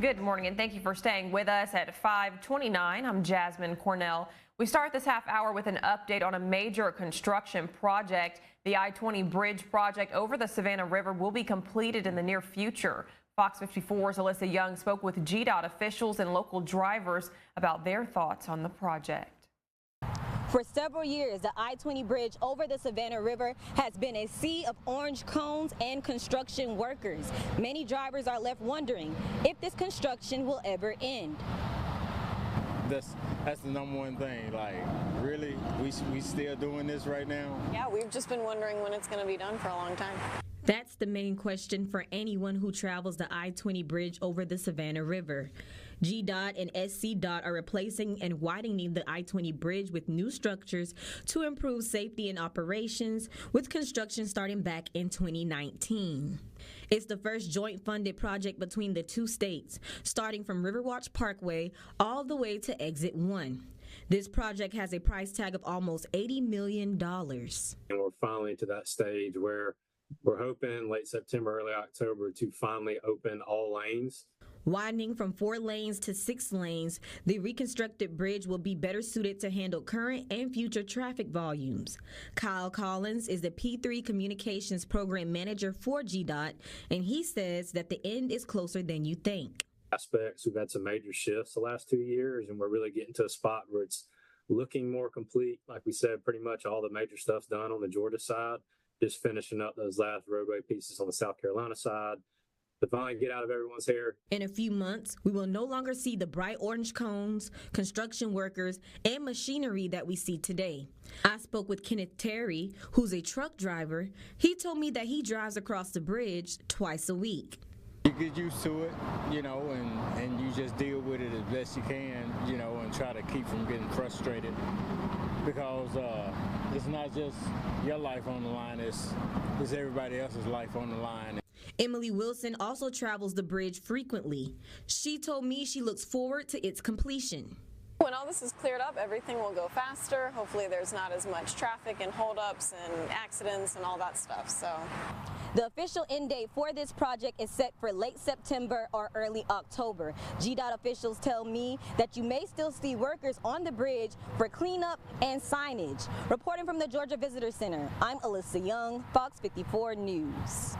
Good morning, and thank you for staying with us at 5:29. I'm Jasmine Cornell. We start this half hour with an update on a major construction project. The I-20 bridge project over the Savannah River will be completed in the near future. Fox 54's Alyssa Young spoke with GDOT officials and local drivers about their thoughts on the project. For several years, the I-20 bridge over the Savannah River has been a sea of orange cones and construction workers. Many drivers are left wondering if this construction will ever end. That's the number one thing. Like, really, we still doing this right now? Yeah, we've just been wondering when it's going to be done for a long time. That's the main question for anyone who travels the I-20 bridge over the Savannah River. GDOT and SCDOT are replacing and widening the I-20 bridge with new structures to improve safety and operations, with construction starting back in 2019. It's the first joint funded project between the two states, starting from Riverwatch Parkway all the way to Exit 1. This project has a price tag of almost $80 million. And we're finally to that stage where we're hoping late September, early October to finally open all lanes. Widening from 4 lanes to 6 lanes, the reconstructed bridge will be better suited to handle current and future traffic volumes. Kyle Collins is the P3 Communications Program Manager for GDOT, and he says that the end is closer than you think. Aspects, we've had some major shifts the last 2 years, and we're really getting to a spot where it's looking more complete. Like we said, pretty much all the major stuff's done on the Georgia side, just finishing up those last roadway pieces on the South Carolina side to finally get out of everyone's hair. In a few months, we will no longer see the bright orange cones, construction workers, and machinery that we see today. I spoke with Kenneth Terry, who's a truck driver. He told me that he drives across the bridge twice a week. You get used to it, you know, and you just deal with it as best you can, you know, and try to keep from getting frustrated, because it's not just your life on the line, it's everybody else's life on the line. Emily Wilson also travels the bridge frequently. She told me she looks forward to its completion. When all this is cleared up, everything will go faster. Hopefully there's not as much traffic and holdups and accidents and all that stuff. So the official end date for this project is set for late September or early October. GDOT officials tell me that you may still see workers on the bridge for cleanup and signage. Reporting from the Georgia Visitor Center, I'm Alyssa Young, Fox 54 News.